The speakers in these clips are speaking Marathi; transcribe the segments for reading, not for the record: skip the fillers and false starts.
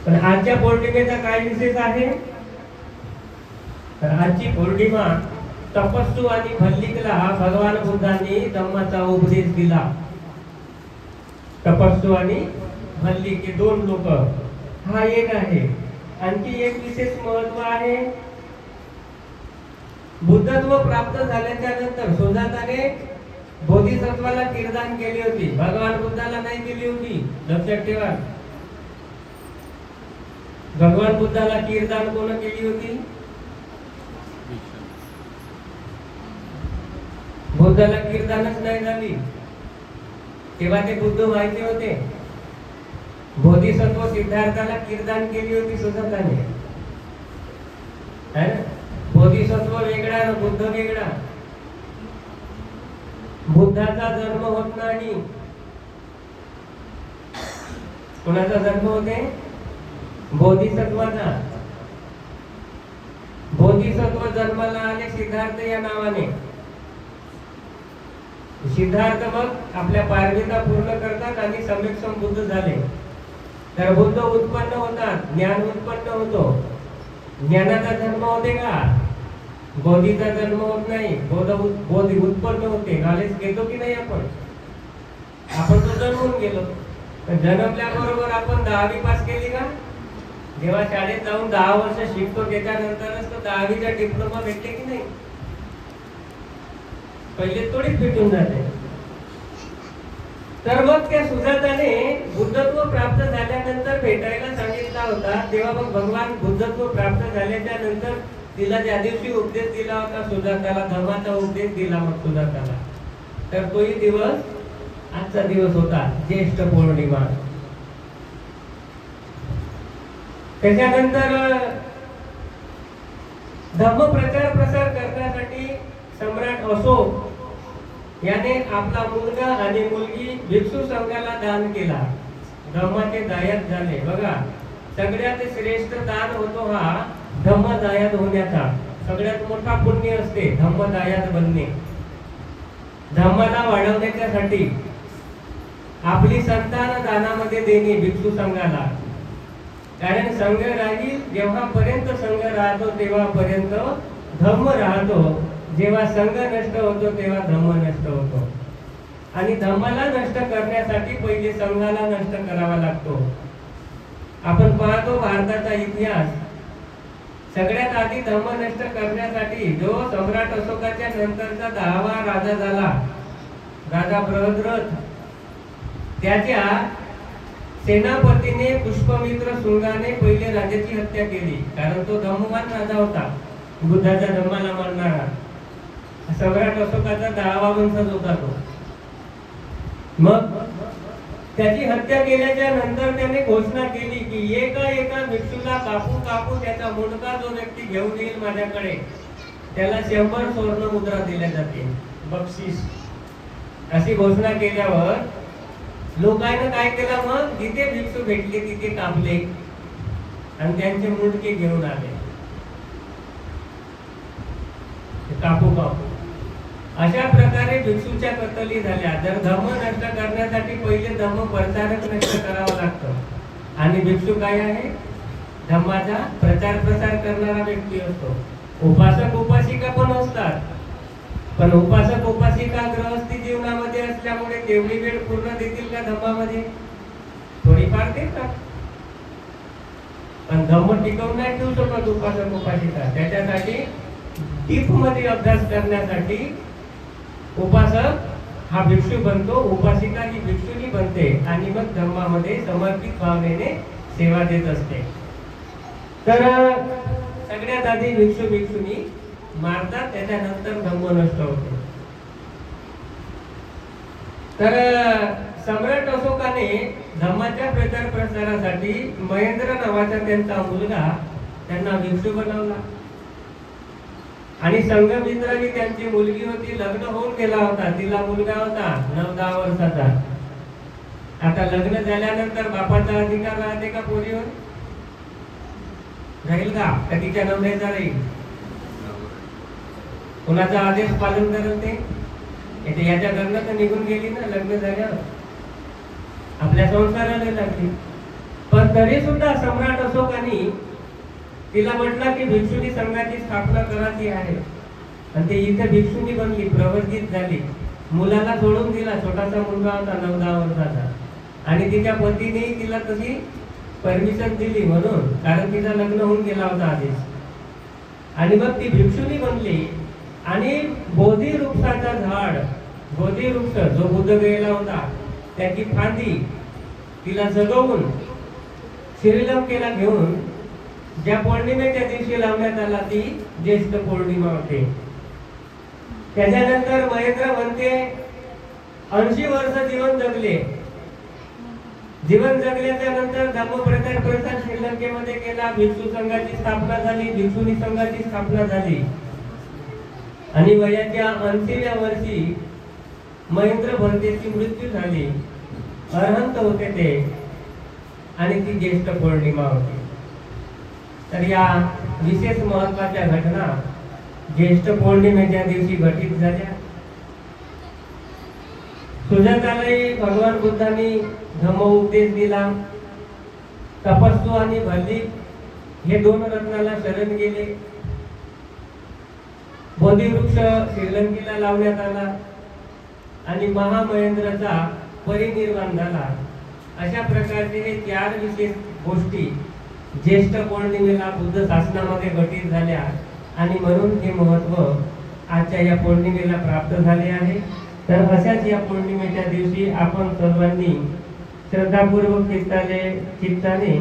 पण आजच्या पौर्णिमेचा काय विशेष आहे? तर आजची पौर्णिमा तपस्सू आणि भल्लिकला भगवान बुद्धांनी धम्माचा उपदेश दिला. तपस्सू आणि भल्लिक हे दोन लोक, हा एक आहे. आणखी एक विशेष महत्व आहे. बुद्धत्व प्राप्त झाल्याच्या नंतर सुजाताने बोधिसत्वाला कीर्तन केली होती, भगवान बुद्धाला नाही केली होती. लक्षात ठेवा, भगवान बुद्धाला कीर्तन कोण केली होती? बुद्धाला कीर्तनच नाही झाली तेव्हा ते बुद्ध माहिती होते. बोधिसत्व सिद्धार्थाला कीर्तन केली होती सुजाताने, है ना? बोधिसत्व वेगळा आणि बुद्ध वेगळा. बुद्धाचा जन्म होत नाही, कोणाचा जन्म होते? बोधिसत्वाचा. बोधिसत्व जन्माला आले सिद्धार्थ या नावाने. सिद्धार्थ मग आपल्या पारमिता पूर्ण करतात आणि सम्यक संबुद्ध झाले. तर बुद्ध उत्पन्न होतात, ज्ञान उत्पन्न होतो. ज्ञानाचा जन्म होते का? बोधीचा जन्म होत नाही, बोधी उत्पन्न होते. नॉलेज घेतो की नाही आपण? आपण तो जन्मून गेलो. जन्मल्याबरोबर आपण 10वी पास केली का? जेव्हा शाळेत जाऊन 10 वर्ष शिकतो त्याच्यानंतरच तो 10वीचा डिप्लोमा भेटते की नाही? पहिले थोडीच भेटून जाते. तर मग त्या सुजाताने बुद्धत्व प्राप्त झाल्यानंतर भेटायला सांगितला होता. तेव्हा मग भगवान बुद्धत्व प्राप्त झाल्याच्या नंतर तिला ज्या दिवशी उपदेश दिला होता सुजाताला, धर्माचा उपदेश दिला मग सुजाताला, तर तोही दिवस आजचा दिवस होता, ज्येष्ठ पौर्णिमा. त्याच्यानंतर धम्म प्रचार प्रसार करण्यासाठी सम्राट अशोक याने आपला मुलगा आणि मुलगी भिक्षू संघाला दान केला. धम्माचे दायक झाले. बघा, सगळ्यात श्रेष्ठ दान होतो हा धम्मदायक होण्याचा. सगळ्यात मोठा पुण्य असते धम्मदायक बनणे. धम्माला वाढवण्यासाठी आपली संतान दानामध्ये देणे भिक्षू संघाला. कारण संघ राहील, जेव्हापर्यंत संघ राहतो तेव्हापर्यंत धम्म राहतो. जेव्हा संघ नष्ट होतो तेव्हा धम्म नष्ट होतो. आणि धम्माला नष्ट करण्यासाठी पहिले संघाला नष्ट करावा लागतो. आपण पाहतो भारताचा इतिहास, सगळ्यात आधी धम्म नष्ट करण्यासाठी जो सम्राट अशोकाच्या नंतरचा 10वा राजा झाला, राजा बृहद्रथ, त्याच्या सेनापतीने पुष्पमित्र शृंगाने पहिले राजाची हत्या केली. कारण तो धम्मवान राजा होता, बुद्धाच्या धम्माला मानणारा. सम्राट अशोकाचा 10वा वंशज होता तो. मग त्याची हत्या केल्याच्या नंतर त्याने घोषणा केली की एका भिक्षूला कापू कापू त्याचा मुंडका जो व्यक्ती घेऊन येईल माझ्याकडे त्याला 100 स्वर्ण मुद्रा दिल्या जाते बक्षीस. अशी घोषणा केल्यावर लोकांनी काय केलं, मग जिथे भिक्षू भेटले तिथे कापले आणि त्यांचे मुंडके घेऊन आले. कापू कापू अशा प्रकारे भिक्षूच्या कत्तली झाल्या. जर धम्म नष्ट करण्यासाठी पहिले धम्म प्रचारक नष्ट करावा लागतो. आणि भिक्षू काय आहे? धम्माचा प्रचार प्रसार करणारा व्यक्ती असतो. उपासक उपासिका पण असतात, पण उपासक उपासिका गृहस्थी जीवनामध्ये असल्यामुळे तेवढी वेळ पूर्ण देतील का धम्मामध्ये? थोडीफार देतात, पण धम्म टिकवून नाही ठेवू शकत उपासक उपासिका. त्याच्यासाठी डीप मध्ये अभ्यास करण्यासाठी उपासक हा भिक्षू बनतो, उपासिका ही भिक्षुनी बनते आणि मग धम्मामध्ये समर्पित भावनेने सेवा देत असते. तर सगळ्यात आधी भिक्षू भिक्षुनी मारतात, त्याच्यानंतर धम्म नष्ट होते. तर सम्राट अशोकाने धम्माच्या प्रचार प्रसारासाठी महेंद्र नावाचा त्यांचा मुलगा त्यांना भिक्षू बनवला. आणि संघमित्राची त्यांची मुलगी होती, लग्न होऊन गेला होता, तिला मुलगा होता 9-10 वर्षाचा. आता लग्न झाल्यानंतर बापाचा अधिकार राहते का पोरीवर? राहील का? तिच्या नवऱ्याचा राहील? कुणाचा आदेश पालन करत ते? याच्या घरनं तर निघून गेली ना लग्न झाल्यावर, आपल्या संसाराला लागली. पण पण तरी सुद्धा सम्राट अशोकाने तिला म्हटलं की भिक्षुनी संघाची स्थापना करायची आहे, आणि ते इथे भिक्षुनी बनली, प्रवर्तित झाली, मुलाला सोडून दिला, छोटासा मुलगा होता 9-10 वर्षाचा, आणि तिच्या पतीने तिला तशी परमिशन दिली म्हणून, कारण तिचा लग्न होऊन गेला होता आधीच. आणि मग ती भिक्षुनी बनली आणि बोधी वृक्षाचा झाड, बोधी वृक्ष जो बुद्ध गेला होता त्याची फांदी तिला जगवून श्रीलंकेला घेऊन ज्या पौर्णिमेच्या दिवशी लावण्यात आला ती ज्येष्ठ पौर्णिमा होते. त्याच्यानंतर महेंद्र म्हणते 80 वर्ष जीवन जगले. जीवन जगल्याच्या नंतर धर्मप्रचार प्रसार श्रीलंकेमध्ये केला, भिक्षू संघाची स्थापना झाली, भिक्षुनी संघाची स्थापना झाली, आणि वयाच्या 80व्या वर्षी महेंद्र भंतेची मृत्यू झाली. अरहंत होते ते, आणि ती ज्येष्ठ पौर्णिमा होती. तर या विशेष महत्वाच्या घटना ज्येष्ठ पौर्णिमेच्या दिवशी घटित झाल्या. सुजातालाही भगवान बुद्धांनी धम्म उपदेश दिला. तपस्सू आणि भल्ली हे 2 रत्नाला शरण गेले. बोधिवृक्ष श्रीलंकेला लावण्यात आला आणि महामहेंद्राचा परिनिर्वाण झाला. अशा प्रकारचे हे 4 विशेष गोष्टी ज्येष्ठ पौर्णिमेला बुद्ध शासनामध्ये घटित झाल्या, आणि म्हणून हे महत्व आजच्या या पौर्णिमेला प्राप्त झाले आहे. तर अशाच या पौर्णिमेच्या दिवशी आपण सर्वांनी श्रद्धापूर्वक चित्ताने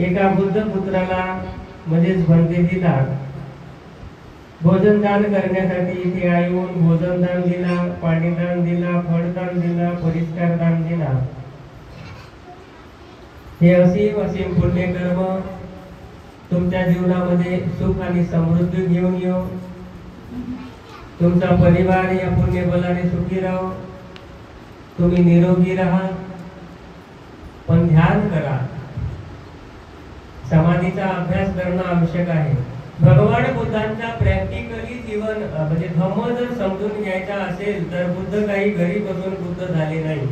एका बुद्ध पुत्राला म्हणजेच भंतेजीला भोजनदान करण्यासाठी इथे येऊन भोजनदान दिला, पाणीदान दिला, फळदान दिला, परिष्कार दान दिला. हे असीम पुण्यकर्म तुमच्या जीवनामध्ये सुख आणि समृद्धी घेऊन येऊ. तुमचा परिवार या पुण्यबलाने सुखी राहो, तुम्ही निरोगी राहा. पण ध्यान करा, समाधीचा अभ्यास करणं आवश्यक आहे. भगवान बुद्धांचा प्रॅक्टिकली जीवन म्हणजे धम्म जर समजून घ्यायचा असेल तर बुद्ध काही घरी बसून बुद्ध झाले नाही.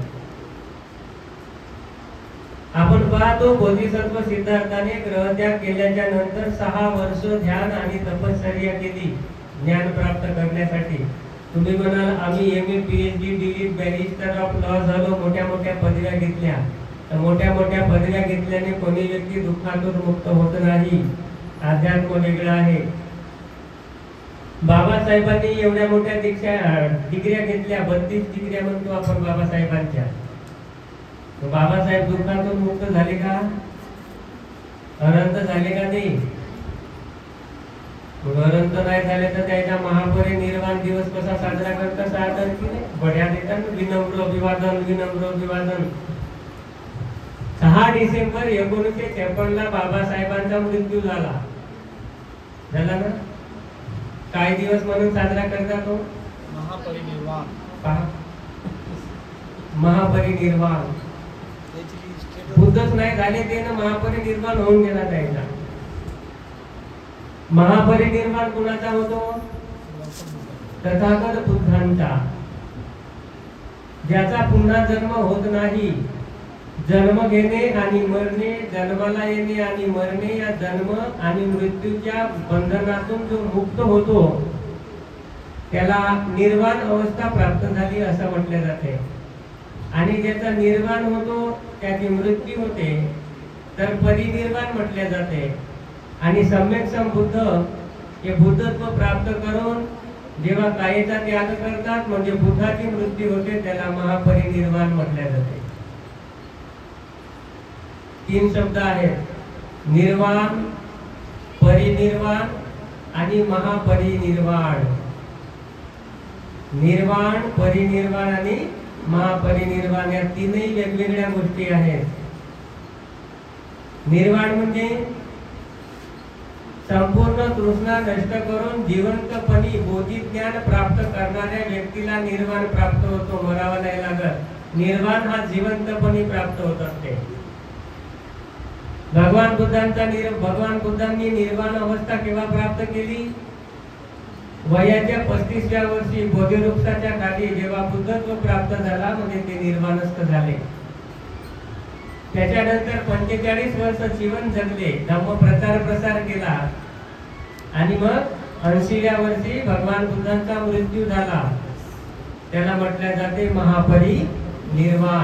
आपण पाहतो बोधिसत्व सिद्धार्थाने ग्रहत्याग केल्याच्या नंतर 6 वर्ष ध्यान आणि तपश्चर्या केली ज्ञान प्राप्त करण्यासाठी. तुम्ही म्हणाल आम्ही MA PhD DLitt barrister of law झालो, मोठ्या मोठ्या पदव्या घेतल्या. तर मोठ्या मोठ्या पदव्या घेतल्याने कोणी व्यक्ती दुःखातून मुक्त होत नाही. अध्यात्म वेगळं आहे. बाबासाहेबांनी एवढ्या मोठ्या डिग्र्या घेतल्या, 32 डिग्र्या म्हणतो आपण बाबासाहेबांच्या. बाबासाहेब दुःखातून मुक्त झाले का? अनंत झाले का ते? अनंत नाही झाले तर त्याचा महापरिनिर्वाण दिवस कसा साजरा करता? 6 तारखेला बड्या देतात विनम्र अभिवादन, विनम्र अभिवादन. 6 डिसेंबर 1956 ला बाबासाहेबांचा मृत्यू झाला ना. काय दिवस म्हणून साजरा करता तो? महापरिनिर्वाण. महापरिनिर्वाण. बुद्धच नाही झाले ते ना, महापरिनिर्वाण होऊन गेला त्याचा. महापरिनिर्वाण कुणाचा होतो? तथागत बुद्धांचा, ज्याचा पुन्हा जन्म होत नाही. जन्म घेणे आणि मरणे, जन्माला येणे आणि मरणे या जन्म आणि मृत्यूच्या बंधनातून जो मुक्त होतो त्याला निर्वाण अवस्था प्राप्त झाली असं म्हटले जाते. आणि ज्याचा निर्वाण होतो त्याची मृत्यू होते तर परिनिर्वाण म्हटले जाते. आणि सम्यक संबुद्ध हे बुद्धत्व प्राप्त करून जेव्हा कायेचा त्याग करतात म्हणजे बुद्धाची मृत्यू होते त्याला महापरिनिर्वाण म्हटले जाते. 3 शब्द आहेत: निर्वाण, परिनिर्वाण आणि महापरिनिर्वाण. निर्वाण, परिनिर्वाण आणि महापरिनिर्वाण या 3ही वेगवेगळ्या गोष्टी आहेत. निर्वाण म्हणजे संपूर्ण तृष्णा नष्ट करून जिवंतपणी बोधिज्ञान प्राप्त करणाऱ्या व्यक्तीला निर्वाण प्राप्त होतो, मरावा नाही लागत. निर्वाण हा जिवंतपणी प्राप्त होत असते. भगवान बुद्धांनी निर्वाण अवस्था केव्हा प्राप्त केली? वयाच्या 35व्या वर्षी बोधिवृक्षाच्या खाली जेव्हा बुद्धत्व प्राप्त झाला म्हणजे ते निर्वाणस्थ झाले. त्याच्यानंतर 45 वर्ष जीवन जगले, धम्म प्रसार केला आणि मग 80व्या वर्षी भगवान बुद्धांचा मृत्यू झाला. त्याला म्हटल्या जाते महापरिनिर्वाण.